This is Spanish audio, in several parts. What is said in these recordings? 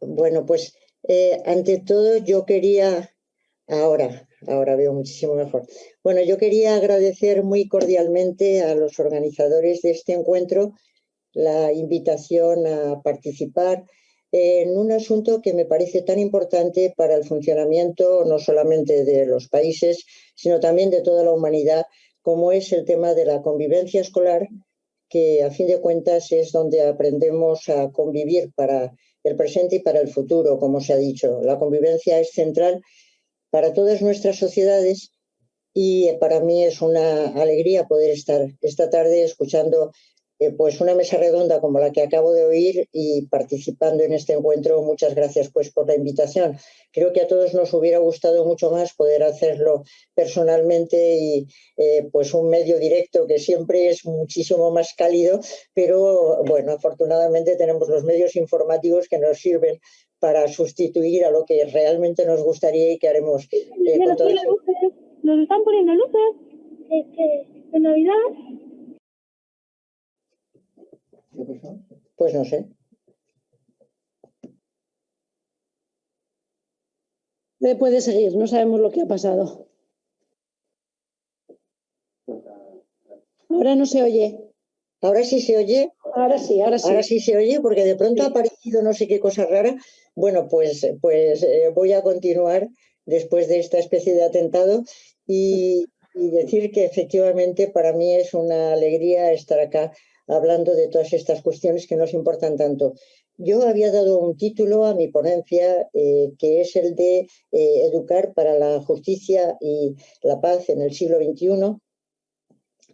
Bueno, pues ante todo yo quería, ahora veo muchísimo mejor. Bueno, yo quería agradecer muy cordialmente a los organizadores de este encuentro la invitación a participar en un asunto que me parece tan importante para el funcionamiento no solamente de los países, sino también de toda la humanidad, como es el tema de la convivencia escolar, que a fin de cuentas es donde aprendemos a convivir para el presente y para el futuro, como se ha dicho. La convivencia es central para todas nuestras sociedades y para mí es una alegría poder estar esta tarde escuchando pues una mesa redonda como la que acabo de oír y participando en este encuentro. Muchas gracias pues por la invitación. Creo que a todos nos hubiera gustado mucho más poder hacerlo personalmente y pues un medio directo que siempre es muchísimo más cálido, pero bueno, afortunadamente tenemos los medios informativos que nos sirven para sustituir a lo que realmente nos gustaría y que haremos con todo eso. Nos están poniendo luces de Navidad. Pues no sé. Puede seguir, no sabemos lo que ha pasado. Ahora no se oye. ¿Ahora sí se oye? Ahora sí, ahora sí. Ahora sí se oye, porque de pronto ha aparecido no sé qué cosa rara. Bueno, pues voy a continuar después de esta especie de atentado y decir que efectivamente para mí es una alegría estar acá hablando de todas estas cuestiones que nos importan tanto. Yo había dado un título a mi ponencia que es el de Educar para la justicia y la paz en el siglo XXI.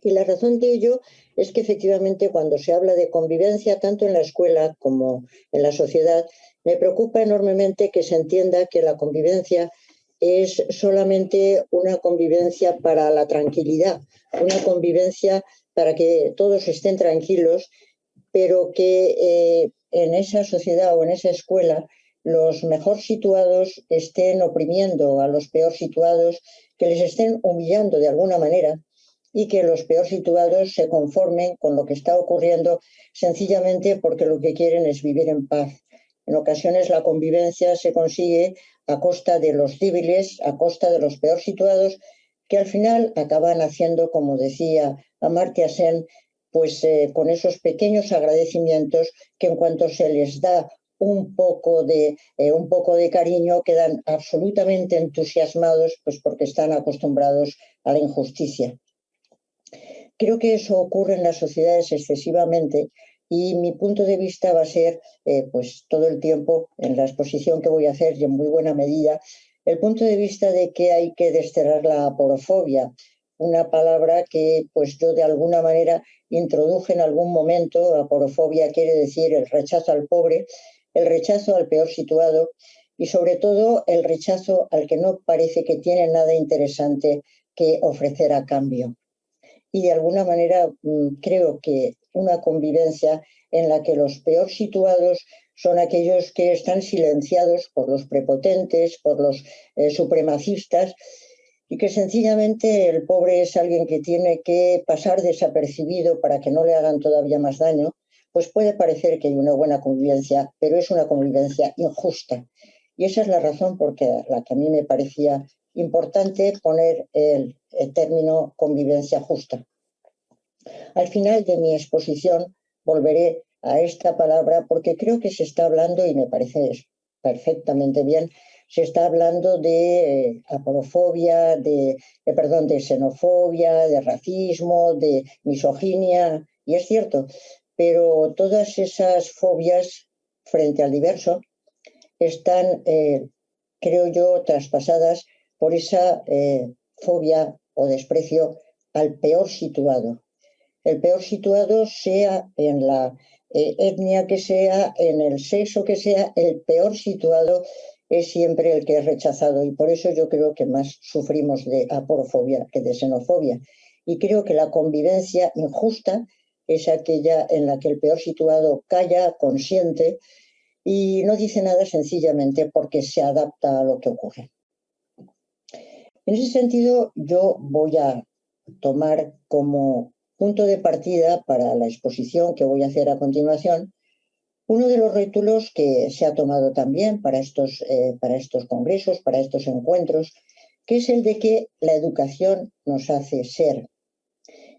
Y la razón de ello es que efectivamente cuando se habla de convivencia, tanto en la escuela como en la sociedad, me preocupa enormemente que se entienda que la convivencia es solamente una convivencia para la tranquilidad, una convivencia para que todos estén tranquilos, pero que en esa sociedad o en esa escuela los mejor situados estén oprimiendo a los peor situados, que les estén humillando de alguna manera y que los peor situados se conformen con lo que está ocurriendo sencillamente porque lo que quieren es vivir en paz. En ocasiones la convivencia se consigue a costa de los débiles, a costa de los peor situados, que al final acaban haciendo, como decía Amartya Sen, pues con esos pequeños agradecimientos que en cuanto se les da un poco de cariño quedan absolutamente entusiasmados, pues porque están acostumbrados a la injusticia. Creo que eso ocurre en las sociedades excesivamente y mi punto de vista va a ser, pues todo el tiempo, en la exposición que voy a hacer y en muy buena medida, el punto de vista de que hay que desterrar la aporofobia, una palabra que pues yo de alguna manera introduje en algún momento. Aporofobia quiere decir el rechazo al pobre, el rechazo al peor situado y sobre todo el rechazo al que no parece que tiene nada interesante que ofrecer a cambio. Y de alguna manera creo que una convivencia en la que los peor situados son aquellos que están silenciados por los prepotentes, por los supremacistas, y que sencillamente el pobre es alguien que tiene que pasar desapercibido para que no le hagan todavía más daño, pues puede parecer que hay una buena convivencia, pero es una convivencia injusta. Y esa es la razón por la que a mí me parecía importante poner el término convivencia justa. Al final de mi exposición volveré a esta palabra porque creo que se está hablando, y me parece perfectamente bien, se está hablando de aporofobia, de xenofobia, de racismo, de misoginia, y es cierto, pero todas esas fobias frente al diverso están, creo yo, traspasadas por esa fobia o desprecio al peor situado. El peor situado, sea en la etnia que sea, en el sexo que sea, el peor situado es siempre el que es rechazado y por eso yo creo que más sufrimos de aporofobia que de xenofobia. Y creo que la convivencia injusta es aquella en la que el peor situado calla, consiente y no dice nada sencillamente porque se adapta a lo que ocurre. En ese sentido, yo voy a tomar como punto de partida para la exposición que voy a hacer a continuación Uno de los rótulos que se ha tomado también para estos congresos, para estos encuentros, que es el de que la educación nos hace ser.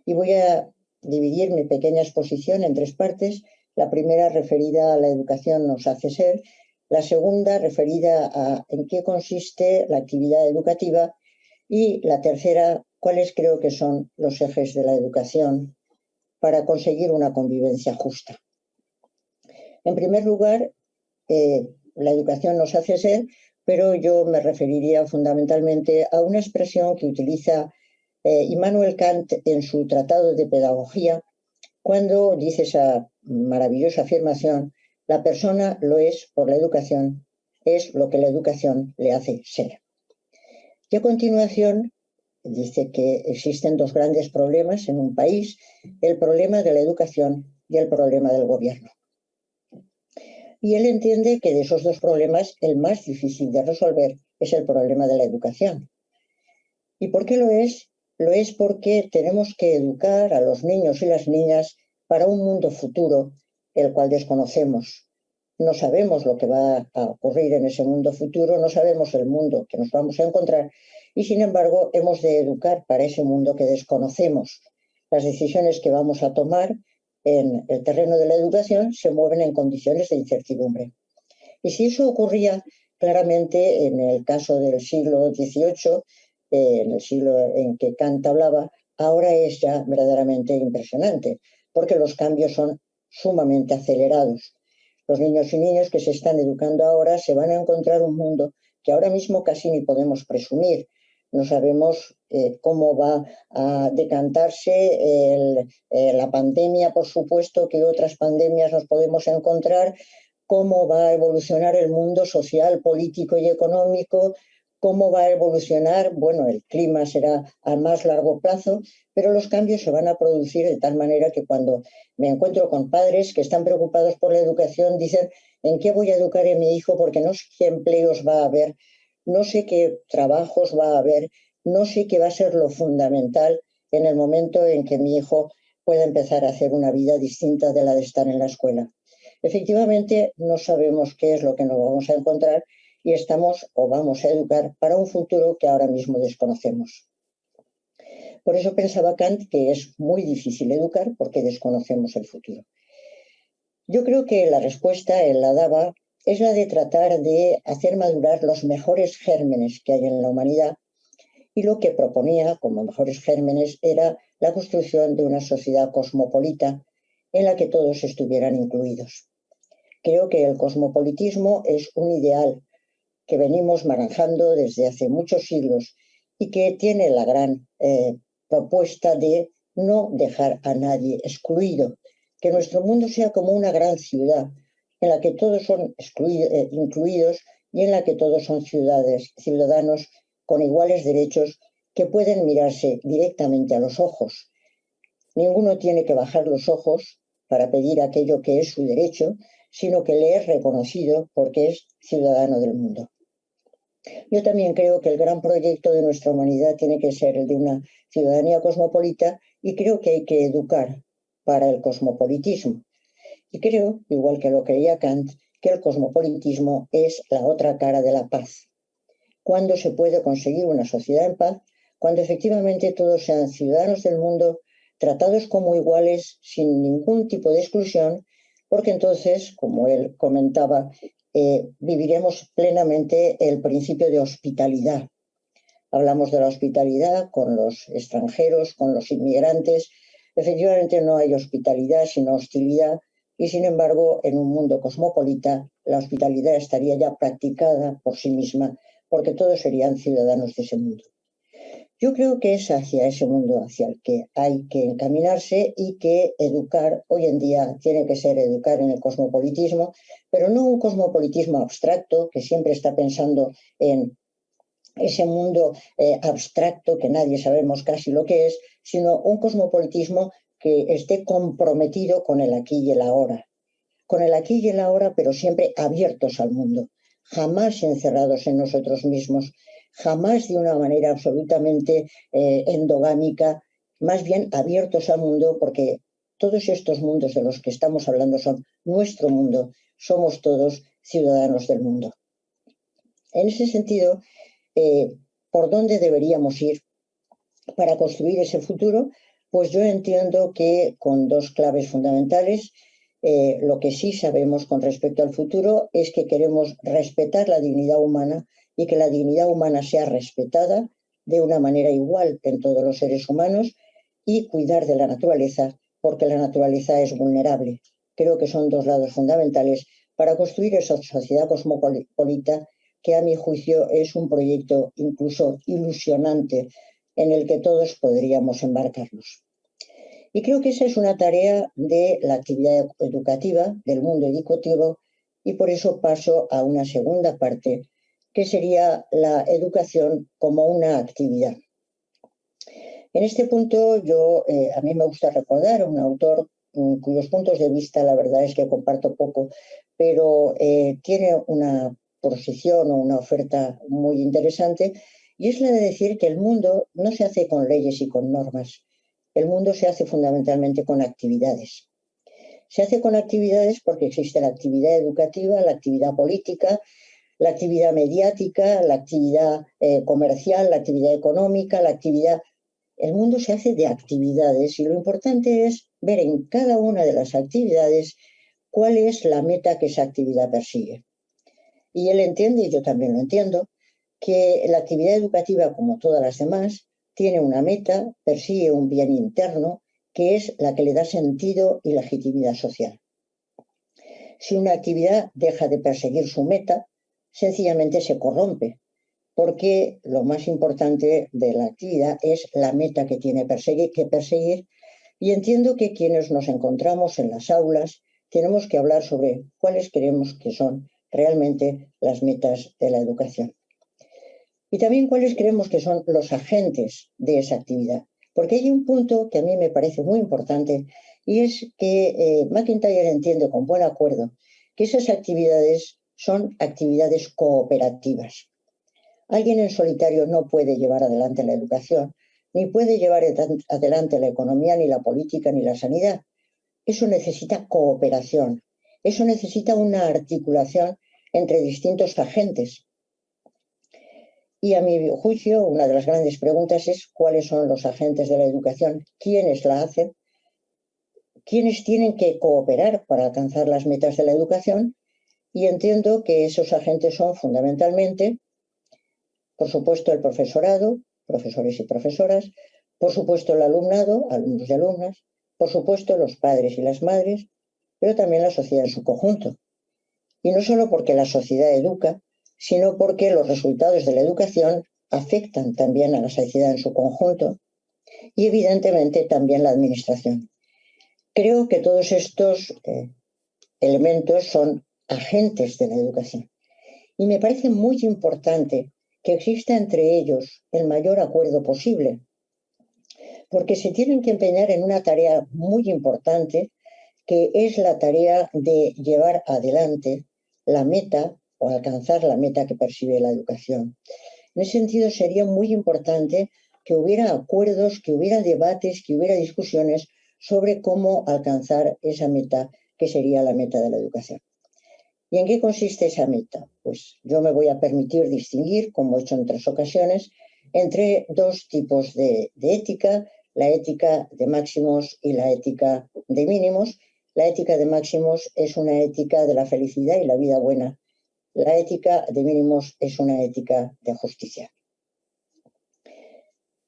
Y voy a dividir mi pequeña exposición en tres partes. La primera referida a la educación nos hace ser, la segunda referida a en qué consiste la actividad educativa y la tercera, cuáles creo que son los ejes de la educación para conseguir una convivencia justa. En primer lugar, la educación nos hace ser, pero yo me referiría fundamentalmente a una expresión que utiliza Immanuel Kant en su Tratado de Pedagogía, cuando dice esa maravillosa afirmación: la persona lo es por la educación, es lo que la educación le hace ser. Y a continuación dice que existen dos grandes problemas en un país: el problema de la educación y el problema del gobierno. Y él entiende que de esos dos problemas el más difícil de resolver es el problema de la educación. ¿Y por qué lo es? Lo es porque tenemos que educar a los niños y las niñas para un mundo futuro, el cual desconocemos. No sabemos lo que va a ocurrir en ese mundo futuro, no sabemos el mundo que nos vamos a encontrar y, sin embargo, hemos de educar para ese mundo que desconocemos. Las decisiones que vamos a tomar en el terreno de la educación se mueven en condiciones de incertidumbre. Y si eso ocurría claramente en el caso del siglo XVIII, en el siglo en que Kant hablaba, ahora es ya verdaderamente impresionante, porque los cambios son sumamente acelerados. Los niños y niñas que se están educando ahora se van a encontrar un mundo que ahora mismo casi ni podemos presumir. No sabemos cómo va a decantarse la pandemia, por supuesto, que otras pandemias nos podemos encontrar, cómo va a evolucionar el mundo social, político y económico, cómo va a evolucionar, bueno, el clima será a más largo plazo, pero los cambios se van a producir de tal manera que cuando me encuentro con padres que están preocupados por la educación, dicen: ¿en qué voy a educar a mi hijo? Porque no sé qué empleos va a haber, no sé qué trabajos va a haber, no sé qué va a ser lo fundamental en el momento en que mi hijo pueda empezar a hacer una vida distinta de la de estar en la escuela. Efectivamente, no sabemos qué es lo que nos vamos a encontrar y estamos o vamos a educar para un futuro que ahora mismo desconocemos. Por eso pensaba Kant que es muy difícil educar porque desconocemos el futuro. Yo creo que la respuesta, él la daba, es la de tratar de hacer madurar los mejores gérmenes que hay en la humanidad, y lo que proponía como mejores gérmenes era la construcción de una sociedad cosmopolita en la que todos estuvieran incluidos. Creo que el cosmopolitismo es un ideal que venimos manejando desde hace muchos siglos y que tiene la gran propuesta de no dejar a nadie excluido, que nuestro mundo sea como una gran ciudad en la que todos son incluidos y en la que todos son ciudadanos con iguales derechos que pueden mirarse directamente a los ojos. Ninguno tiene que bajar los ojos para pedir aquello que es su derecho, sino que le es reconocido porque es ciudadano del mundo. Yo también creo que el gran proyecto de nuestra humanidad tiene que ser el de una ciudadanía cosmopolita y creo que hay que educar para el cosmopolitismo. Y creo, igual que lo creía Kant, que el cosmopolitismo es la otra cara de la paz. ¿Cuándo se puede conseguir una sociedad en paz? Cuando efectivamente todos sean ciudadanos del mundo, tratados como iguales, sin ningún tipo de exclusión, porque entonces, como él comentaba, viviremos plenamente el principio de hospitalidad. Hablamos de la hospitalidad con los extranjeros, con los inmigrantes. Efectivamente no hay hospitalidad sino hostilidad, y sin embargo en un mundo cosmopolita la hospitalidad estaría ya practicada por sí misma, porque todos serían ciudadanos de ese mundo. Yo creo que es hacia ese mundo hacia el que hay que encaminarse y que educar hoy en día tiene que ser educar en el cosmopolitismo, pero no un cosmopolitismo abstracto que siempre está pensando en ese mundo abstracto que nadie sabemos casi lo que es, sino un cosmopolitismo que esté comprometido con el aquí y el ahora. Con el aquí y el ahora, pero siempre abiertos al mundo, jamás encerrados en nosotros mismos, jamás de una manera absolutamente endogámica, más bien abiertos al mundo, porque todos estos mundos de los que estamos hablando son nuestro mundo somos todos ciudadanos del mundo. En ese sentido, ¿por dónde deberíamos ir para construir ese futuro? Pues yo entiendo que con dos claves fundamentales. Lo que sí sabemos con respecto al futuro es que queremos respetar la dignidad humana y que la dignidad humana sea respetada de una manera igual en todos los seres humanos y cuidar de la naturaleza, porque la naturaleza es vulnerable. Creo que son dos lados fundamentales para construir esa sociedad cosmopolita que a mi juicio es un proyecto incluso ilusionante en el que todos podríamos embarcarnos. Y creo que esa es una tarea de la actividad educativa, del mundo educativo, y por eso paso a una segunda parte, que sería la educación como una actividad. En este punto, a mí me gusta recordar a un autor cuyos puntos de vista la verdad es que comparto poco, pero tiene una posición o una oferta muy interesante, y es la de decir que el mundo no se hace con leyes y con normas. El mundo se hace fundamentalmente con actividades. Se hace con actividades porque existe la actividad educativa, la actividad política, la actividad mediática, la actividad comercial, la actividad económica, la actividad... El mundo se hace de actividades y lo importante es ver en cada una de las actividades cuál es la meta que esa actividad persigue. Y él entiende, y yo también lo entiendo, que la actividad educativa, como todas las demás, tiene una meta, persigue un bien interno, que es la que le da sentido y legitimidad social. Si una actividad deja de perseguir su meta, sencillamente se corrompe, porque lo más importante de la actividad es la meta que tiene que perseguir, y entiendo que quienes nos encontramos en las aulas tenemos que hablar sobre cuáles creemos que son realmente las metas de la educación. Y también cuáles creemos que son los agentes de esa actividad. Porque hay un punto que a mí me parece muy importante y es que MacIntyre entiende con buen acuerdo que esas actividades son actividades cooperativas. Alguien en solitario no puede llevar adelante la educación, ni puede llevar adelante la economía, ni la política, ni la sanidad. Eso necesita cooperación, eso necesita una articulación entre distintos agentes. Y a mi juicio, una de las grandes preguntas es cuáles son los agentes de la educación, quiénes la hacen, quiénes tienen que cooperar para alcanzar las metas de la educación, y entiendo que esos agentes son fundamentalmente, por supuesto, el profesorado, profesores y profesoras, por supuesto el alumnado, alumnos y alumnas, por supuesto los padres y las madres, pero también la sociedad en su conjunto. Y no solo porque la sociedad educa, sino porque los resultados de la educación afectan también a la sociedad en su conjunto y evidentemente también la administración. Creo que todos estos elementos son agentes de la educación y me parece muy importante que exista entre ellos el mayor acuerdo posible, porque se tienen que empeñar en una tarea muy importante, que es la tarea de llevar adelante la meta o alcanzar la meta que persigue la educación. En ese sentido, sería muy importante que hubiera acuerdos, que hubiera debates, que hubiera discusiones sobre cómo alcanzar esa meta que sería la meta de la educación. ¿Y en qué consiste esa meta? Pues yo me voy a permitir distinguir, como he hecho en otras ocasiones, entre dos tipos de ética, la ética de máximos y la ética de mínimos. La ética de máximos es una ética de la felicidad y la vida buena. La ética de mínimos es una ética de justicia.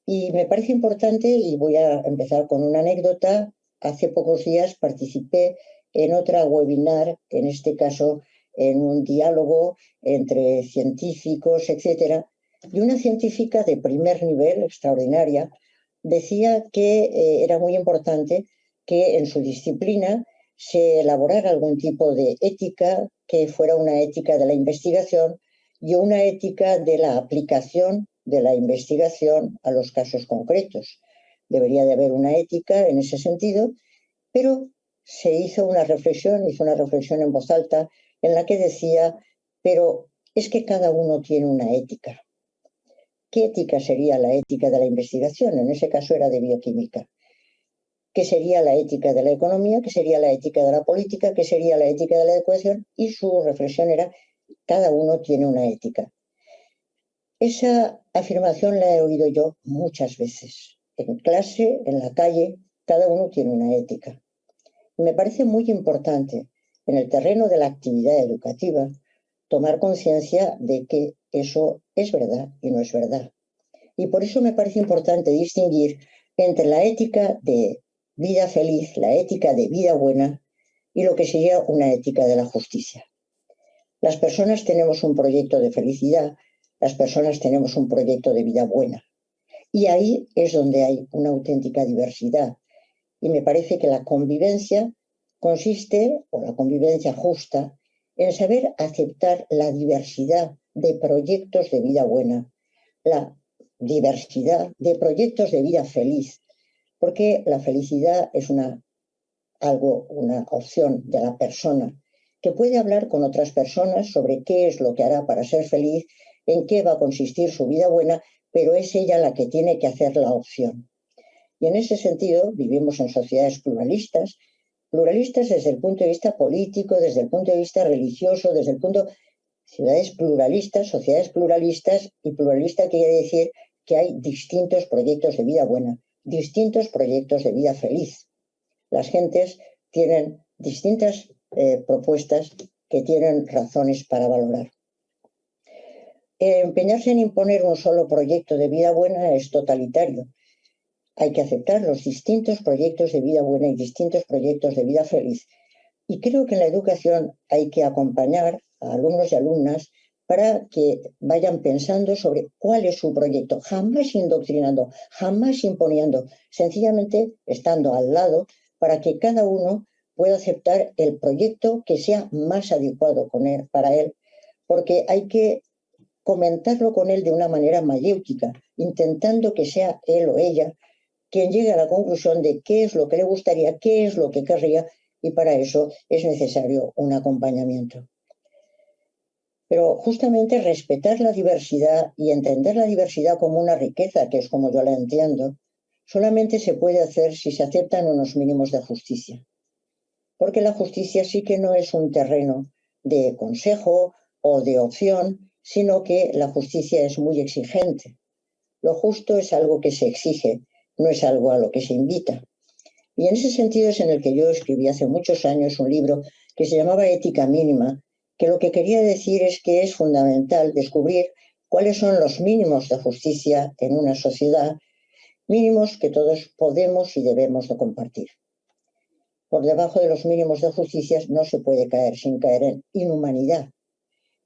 Y me parece importante, y voy a empezar con una anécdota. Hace pocos días participé en otra webinar, en este caso en un diálogo entre científicos, etcétera, y una científica de primer nivel, extraordinaria, decía que era muy importante que en su disciplina se elaborara algún tipo de ética que fuera una ética de la investigación y una ética de la aplicación de la investigación a los casos concretos. Debería de haber una ética en ese sentido, pero se hizo una reflexión en voz alta en la que decía, pero es que cada uno tiene una ética. ¿Qué ética sería la ética de la investigación? En ese caso era de bioquímica. qué sería la ética de la economía, qué sería la ética de la política, qué sería la ética de la educación, y su reflexión era: cada uno tiene una ética. Esa afirmación la he oído yo muchas veces, en clase, en la calle, cada uno tiene una ética. Me parece muy importante, en el terreno de la actividad educativa, tomar conciencia de que eso es verdad y no es verdad. Y por eso me parece importante distinguir entre la ética de vida feliz, la ética de vida buena, y lo que sería una ética de la justicia. Las personas tenemos un proyecto de felicidad, las personas tenemos un proyecto de vida buena. Y ahí es donde hay una auténtica diversidad. Y me parece que la convivencia consiste, o la convivencia justa, en saber aceptar la diversidad de proyectos de vida buena, la diversidad de proyectos de vida feliz, porque la felicidad es una opción de la persona, que puede hablar con otras personas sobre qué es lo que hará para ser feliz, en qué va a consistir su vida buena, pero es ella la que tiene que hacer la opción. Y en ese sentido vivimos en sociedades pluralistas, pluralistas desde el punto de vista político, desde el punto de vista religioso, desde el punto... Ciudades pluralistas, sociedades pluralistas, y pluralista quiere decir que hay distintos proyectos de vida buena, distintos proyectos de vida feliz. Las gentes tienen distintas propuestas que tienen razones para valorar. Empeñarse en imponer un solo proyecto de vida buena es totalitario. Hay que aceptar los distintos proyectos de vida buena y distintos proyectos de vida feliz. Y creo que en la educación hay que acompañar a alumnos y alumnas para que vayan pensando sobre cuál es su proyecto, jamás indoctrinando, jamás imponiendo, sencillamente estando al lado para que cada uno pueda aceptar el proyecto que sea más adecuado para él, porque hay que comentarlo con él de una manera mayéutica, intentando que sea él o ella quien llegue a la conclusión de qué es lo que le gustaría, qué es lo que querría, y para eso es necesario un acompañamiento. Pero justamente respetar la diversidad y entender la diversidad como una riqueza, que es como yo la entiendo, solamente se puede hacer si se aceptan unos mínimos de justicia. Porque la justicia sí que no es un terreno de consejo o de opción, sino que la justicia es muy exigente. Lo justo es algo que se exige, no es algo a lo que se invita. Y en ese sentido es en el que yo escribí hace muchos años un libro que se llamaba Ética Mínima, que lo que quería decir es que es fundamental descubrir cuáles son los mínimos de justicia en una sociedad, mínimos que todos podemos y debemos de compartir. Por debajo de los mínimos de justicia no se puede caer sin caer en inhumanidad.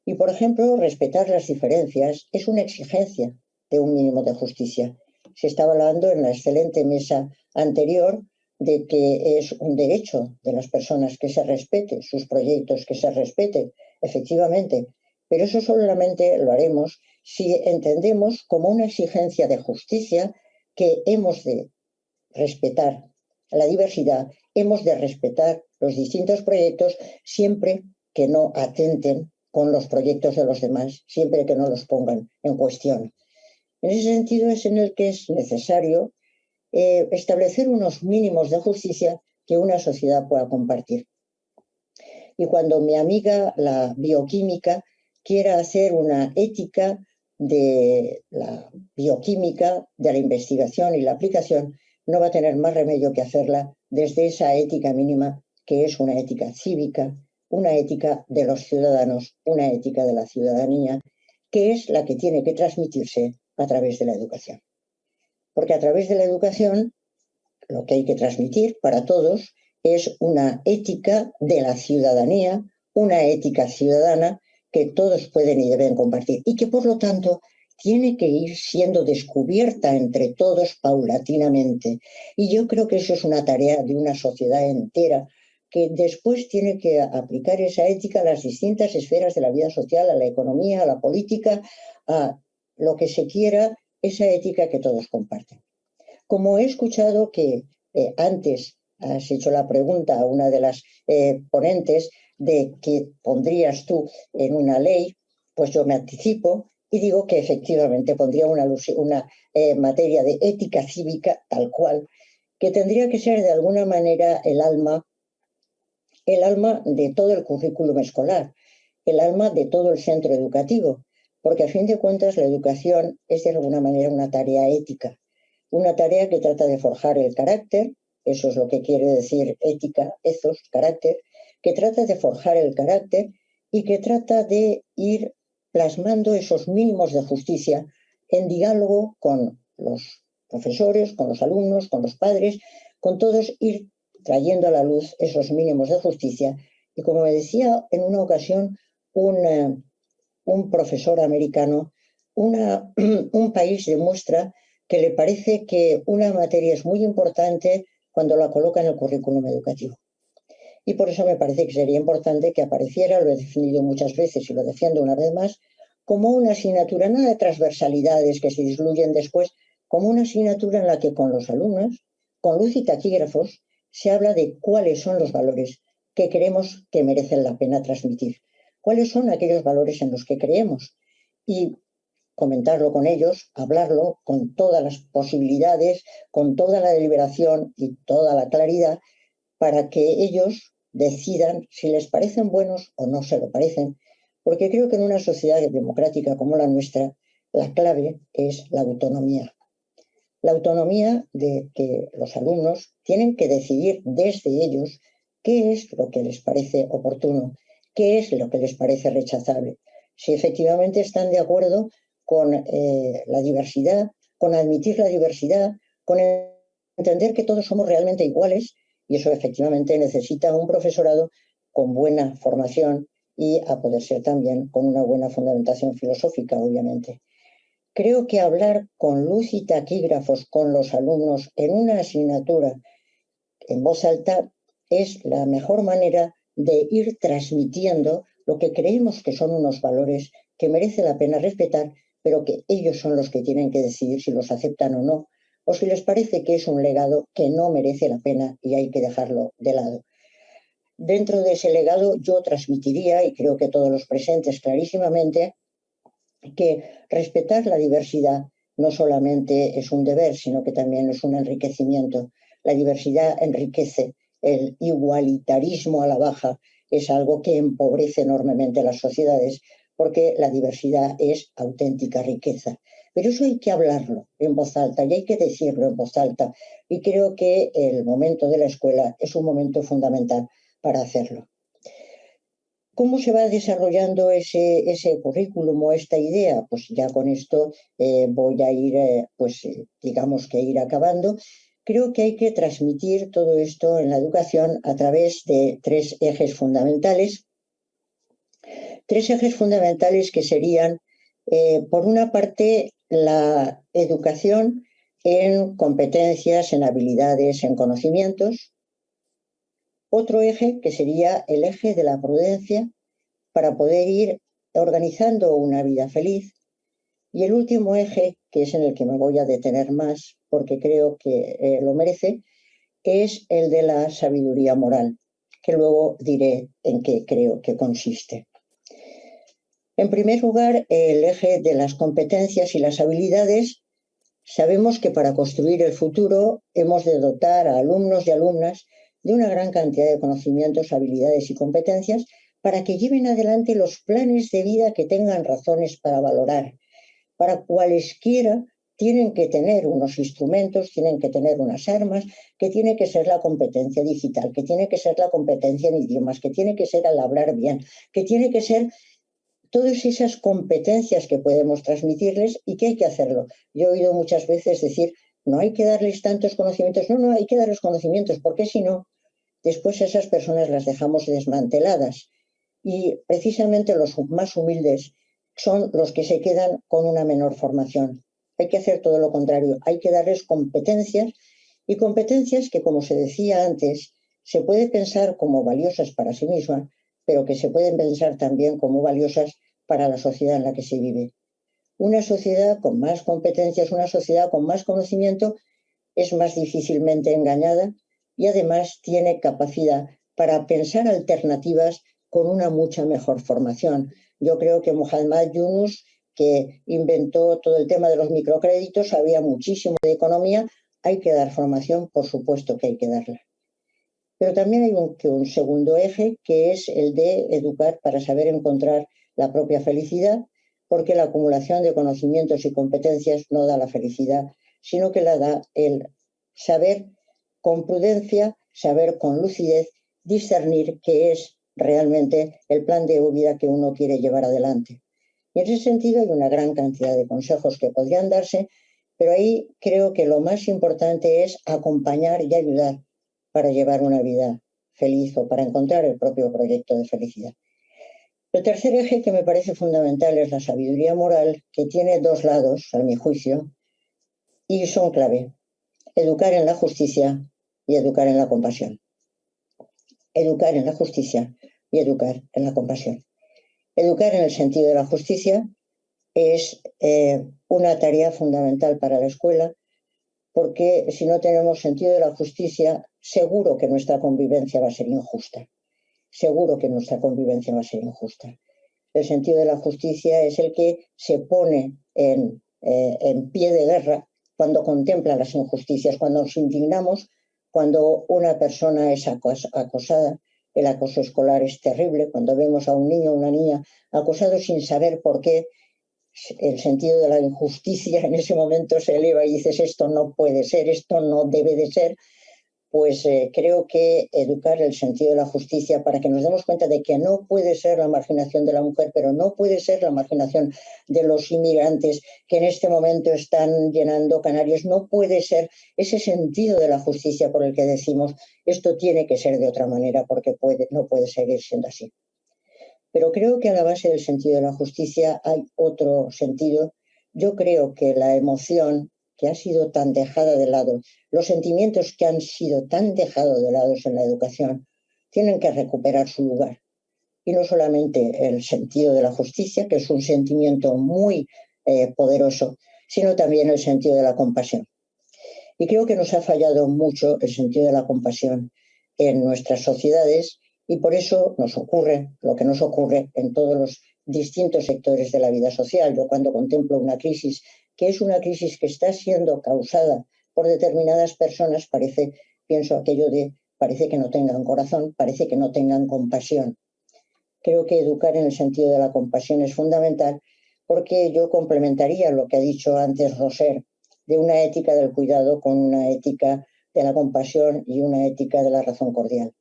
Y, por ejemplo, respetar las diferencias es una exigencia de un mínimo de justicia. Se estaba hablando en la excelente mesa anterior de que es un derecho de las personas que se respete, sus proyectos que se respeten, efectivamente, pero eso solamente lo haremos si entendemos como una exigencia de justicia que hemos de respetar la diversidad, hemos de respetar los distintos proyectos siempre que no atenten con los proyectos de los demás, siempre que no los pongan en cuestión. En ese sentido es en el que es necesario establecer unos mínimos de justicia que una sociedad pueda compartir. Y cuando mi amiga, la bioquímica, quiera hacer una ética de la bioquímica, de la investigación y la aplicación, no va a tener más remedio que hacerla desde esa ética mínima, que es una ética cívica, una ética de los ciudadanos, una ética de la ciudadanía, que es la que tiene que transmitirse a través de la educación. Porque a través de la educación lo que hay que transmitir para todos es una ética de la ciudadanía, una ética ciudadana que todos pueden y deben compartir y que por lo tanto tiene que ir siendo descubierta entre todos paulatinamente. Y yo creo que eso es una tarea de una sociedad entera, que después tiene que aplicar esa ética a las distintas esferas de la vida social, a la economía, a la política, a lo que se quiera, esa ética que todos comparten. Como he escuchado que antes has hecho la pregunta a una de las ponentes de qué pondrías tú en una ley, pues yo me anticipo y digo que efectivamente pondría una materia de ética cívica tal cual, que tendría que ser de alguna manera el alma de todo el currículum escolar, el alma de todo el centro educativo, porque a fin de cuentas la educación es de alguna manera una tarea ética, una tarea que trata de forjar el carácter, eso es lo que quiere decir ética, ethos, carácter, que trata de forjar el carácter y que trata de ir plasmando esos mínimos de justicia en diálogo con los profesores, con los alumnos, con los padres, con todos, ir trayendo a la luz esos mínimos de justicia. Y como me decía en una ocasión un profesor americano, un país demuestra que le parece que una materia es muy importante cuando la coloca en el currículum educativo. Y por eso me parece que sería importante que apareciera, lo he definido muchas veces y lo defiendo una vez más, como una asignatura, no de transversalidades que se diluyen después, como una asignatura en la que con los alumnos, con luz y taquígrafos, se habla de cuáles son los valores que creemos que merecen la pena transmitir, cuáles son aquellos valores en los que creemos y comentarlo con ellos, hablarlo con todas las posibilidades, con toda la deliberación y toda la claridad para que ellos decidan si les parecen buenos o no se lo parecen, porque creo que en una sociedad democrática como la nuestra, la clave es la autonomía. La autonomía de que los alumnos tienen que decidir desde ellos qué es lo que les parece oportuno, qué es lo que les parece rechazable. Si efectivamente están de acuerdo con la diversidad, con admitir la diversidad, con entender que todos somos realmente iguales, y eso efectivamente necesita un profesorado con buena formación y a poder ser también con una buena fundamentación filosófica, obviamente. Creo que hablar con luz y taquígrafos con los alumnos en una asignatura en voz alta es la mejor manera de ir transmitiendo lo que creemos que son unos valores que merece la pena respetar, pero que ellos son los que tienen que decidir si los aceptan o no, o si les parece que es un legado que no merece la pena y hay que dejarlo de lado. Dentro de ese legado yo transmitiría, y creo que todos los presentes clarísimamente, que respetar la diversidad no solamente es un deber, sino que también es un enriquecimiento. La diversidad enriquece, el igualitarismo a la baja es algo que empobrece enormemente las sociedades, porque la diversidad es auténtica riqueza. Pero eso hay que hablarlo en voz alta y hay que decirlo en voz alta. Y creo que el momento de la escuela es un momento fundamental para hacerlo. ¿Cómo se va desarrollando ese currículum o esta idea? Pues ya con esto voy a ir, digamos que ir acabando. Creo que hay que transmitir todo esto en la educación a través de tres ejes fundamentales. Tres ejes fundamentales que serían, por una parte, la educación en competencias, en habilidades, en conocimientos. Otro eje que sería el eje de la prudencia para poder ir organizando una vida feliz. Y el último eje, que es en el que me voy a detener más porque creo que lo merece, es el de la sabiduría moral, que luego diré en qué creo que consiste. En primer lugar, el eje de las competencias y las habilidades. Sabemos que para construir el futuro hemos de dotar a alumnos y alumnas de una gran cantidad de conocimientos, habilidades y competencias para que lleven adelante los planes de vida que tengan razones para valorar. Para cualesquiera tienen que tener unos instrumentos, tienen que tener unas armas, que tiene que ser la competencia digital, que tiene que ser la competencia en idiomas, que tiene que ser al hablar bien, que tiene que ser todas esas competencias que podemos transmitirles y que hay que hacerlo. Yo he oído muchas veces decir, no hay que darles tantos conocimientos. No, hay que darles conocimientos, porque si no, después esas personas las dejamos desmanteladas. Y precisamente los más humildes son los que se quedan con una menor formación. Hay que hacer todo lo contrario, hay que darles competencias, y competencias que, como se decía antes, se puede pensar como valiosas para sí misma, pero que se pueden pensar también como valiosas para la sociedad en la que se vive. Una sociedad con más competencias, una sociedad con más conocimiento, es más difícilmente engañada y además tiene capacidad para pensar alternativas con una mucha mejor formación. Yo creo que Muhammad Yunus, que inventó todo el tema de los microcréditos, sabía muchísimo de economía, hay que dar formación, por supuesto que hay que darla. Pero también hay un segundo eje, que es el de educar para saber encontrar la propia felicidad, porque la acumulación de conocimientos y competencias no da la felicidad, sino que la da el saber con prudencia, saber con lucidez, discernir qué es realmente el plan de vida que uno quiere llevar adelante. Y en ese sentido hay una gran cantidad de consejos que podrían darse, pero ahí creo que lo más importante es acompañar y ayudar para llevar una vida feliz o para encontrar el propio proyecto de felicidad. El tercer eje que me parece fundamental es la sabiduría moral, que tiene dos lados, a mi juicio, y son clave: educar en la justicia y educar en la compasión. Educar en la justicia y educar en la compasión. Educar en el sentido de la justicia es una tarea fundamental para la escuela, porque si no tenemos sentido de la justicia, seguro que nuestra convivencia va a ser injusta. Seguro que nuestra convivencia va a ser injusta. El sentido de la justicia es el que se pone en pie de guerra cuando contempla las injusticias, cuando nos indignamos, cuando una persona es acosada. El acoso escolar es terrible, cuando vemos a un niño o una niña acosado sin saber por qué. El sentido de la injusticia en ese momento se eleva y dices, esto no puede ser, esto no debe de ser. Pues creo que educar el sentido de la justicia para que nos demos cuenta de que no puede ser la marginación de la mujer, pero no puede ser la marginación de los inmigrantes que en este momento están llenando Canarias, no puede ser ese sentido de la justicia por el que decimos, esto tiene que ser de otra manera porque no puede seguir siendo así. Pero creo que a la base del sentido de la justicia hay otro sentido. Yo creo que la emoción que ha sido tan dejada de lado, los sentimientos que han sido tan dejados de lado en la educación, tienen que recuperar su lugar. Y no solamente el sentido de la justicia, que es un sentimiento muy poderoso, sino también el sentido de la compasión. Y creo que nos ha fallado mucho el sentido de la compasión en nuestras sociedades, y por eso nos ocurre lo que nos ocurre en todos los distintos sectores de la vida social. Yo cuando contemplo una crisis, que es una crisis que está siendo causada por determinadas personas, pienso aquello de parece que no tengan corazón, parece que no tengan compasión. Creo que educar en el sentido de la compasión es fundamental, porque yo complementaría lo que ha dicho antes Roser, de una ética del cuidado con una ética de la compasión y una ética de la razón cordial.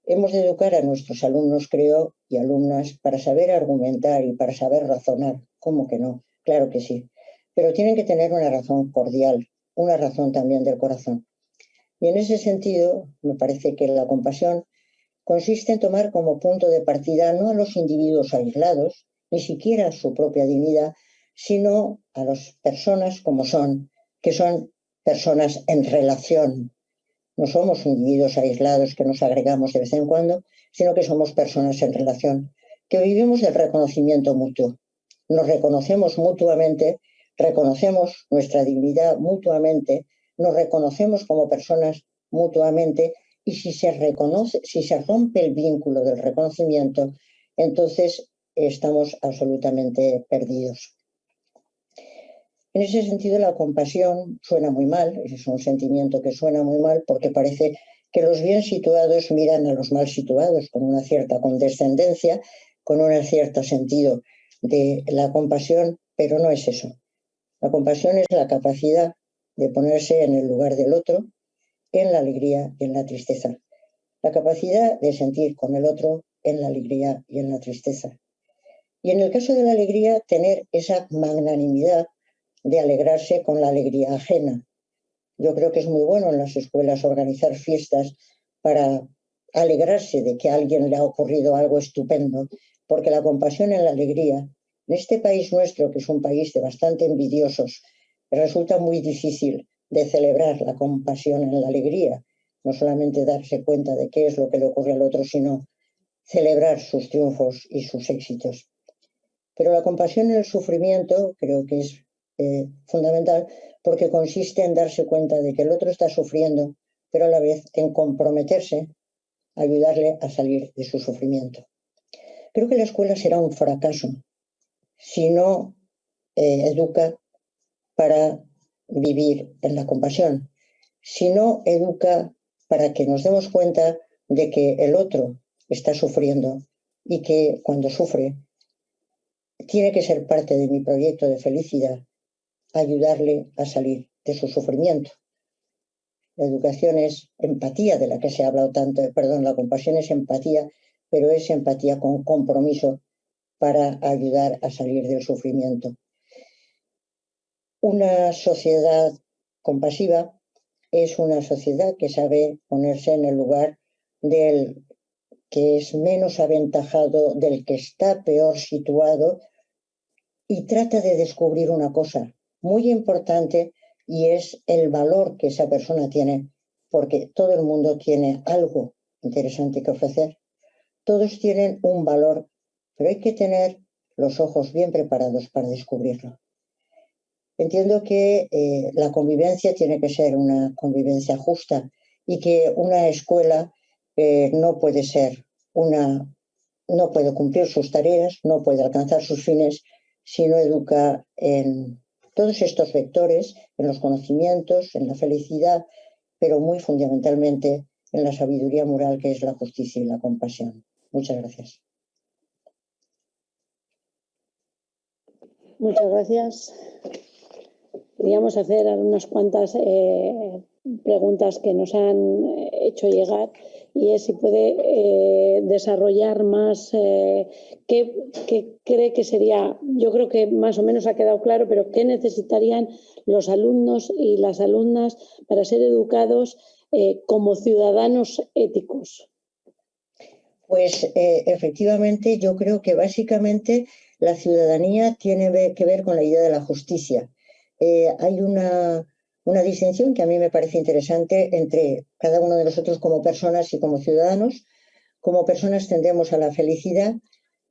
Hemos de educar a nuestros alumnos, creo, y alumnas para saber argumentar y para saber razonar. ¿Cómo que no? Claro que sí. Pero tienen que tener una razón cordial, una razón también del corazón. Y en ese sentido, me parece que la compasión consiste en tomar como punto de partida no a los individuos aislados, ni siquiera a su propia dignidad, sino a las personas como son, que son personas en relación. No somos individuos aislados que nos agregamos de vez en cuando, sino que somos personas en relación, que vivimos del reconocimiento mutuo. Nos reconocemos mutuamente, reconocemos nuestra dignidad mutuamente, nos reconocemos como personas mutuamente, y si se rompe el vínculo del reconocimiento, entonces estamos absolutamente perdidos. En ese sentido, la compasión suena muy mal, es un sentimiento que suena muy mal porque parece que los bien situados miran a los mal situados con una cierta condescendencia, con un cierto sentido de la compasión, pero no es eso. La compasión es la capacidad de ponerse en el lugar del otro, en la alegría y en la tristeza. La capacidad de sentir con el otro en la alegría y en la tristeza. Y en el caso de la alegría, tener esa magnanimidad de alegrarse con la alegría ajena. Yo creo que es muy bueno en las escuelas organizar fiestas para alegrarse de que a alguien le ha ocurrido algo estupendo, porque la compasión en la alegría, en este país nuestro, que es un país de bastante envidiosos, resulta muy difícil de celebrar la compasión en la alegría, no solamente darse cuenta de qué es lo que le ocurre al otro, sino celebrar sus triunfos y sus éxitos. Pero la compasión en el sufrimiento creo que es fundamental, porque consiste en darse cuenta de que el otro está sufriendo, pero a la vez en comprometerse a ayudarle a salir de su sufrimiento. Creo que la escuela será un fracaso si no educa para vivir en la compasión, sino educa para que nos demos cuenta de que el otro está sufriendo y que cuando sufre tiene que ser parte de mi proyecto de felicidad, ayudarle a salir de su sufrimiento. La educación es empatía, de la que se ha hablado tanto, perdón, la compasión es empatía, pero es empatía con compromiso para ayudar a salir del sufrimiento. Una sociedad compasiva es una sociedad que sabe ponerse en el lugar del que es menos aventajado, del que está peor situado, y trata de descubrir una cosa muy importante, y es el valor que esa persona tiene, porque todo el mundo tiene algo interesante que ofrecer. Todos tienen un valor, pero hay que tener los ojos bien preparados para descubrirlo. Entiendo que la convivencia tiene que ser una convivencia justa y que una escuela no puede ser no puede cumplir sus tareas, no puede alcanzar sus fines si no educa en todos estos vectores, en los conocimientos, en la felicidad, pero muy fundamentalmente en la sabiduría moral, que es la justicia y la compasión. Muchas gracias. Muchas gracias. Queríamos hacer unas cuantas preguntas que nos han hecho llegar, y es si puede desarrollar más qué cree que sería, yo creo que más o menos ha quedado claro, pero qué necesitarían los alumnos y las alumnas para ser educados como ciudadanos éticos. Pues efectivamente yo creo que básicamente la ciudadanía tiene que ver con la idea de la justicia. Hay una distinción que a mí me parece interesante entre cada uno de nosotros como personas y como ciudadanos. Como personas tendemos a la felicidad,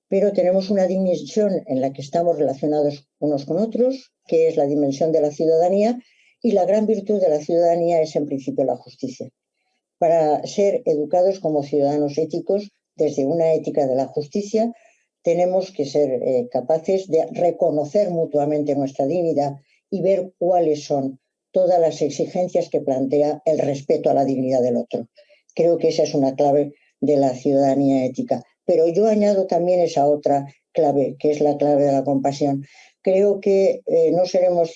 pero tenemos una dimensión en la que estamos relacionados unos con otros, que es la dimensión de la ciudadanía, y la gran virtud de la ciudadanía es en principio la justicia. Para ser educados como ciudadanos éticos, desde una ética de la justicia, tenemos que ser capaces de reconocer mutuamente nuestra dignidad y ver cuáles son todas las exigencias que plantea el respeto a la dignidad del otro. Creo que esa es una clave de la ciudadanía ética. Pero yo añado también esa otra clave, que es la clave de la compasión. Creo que no seremos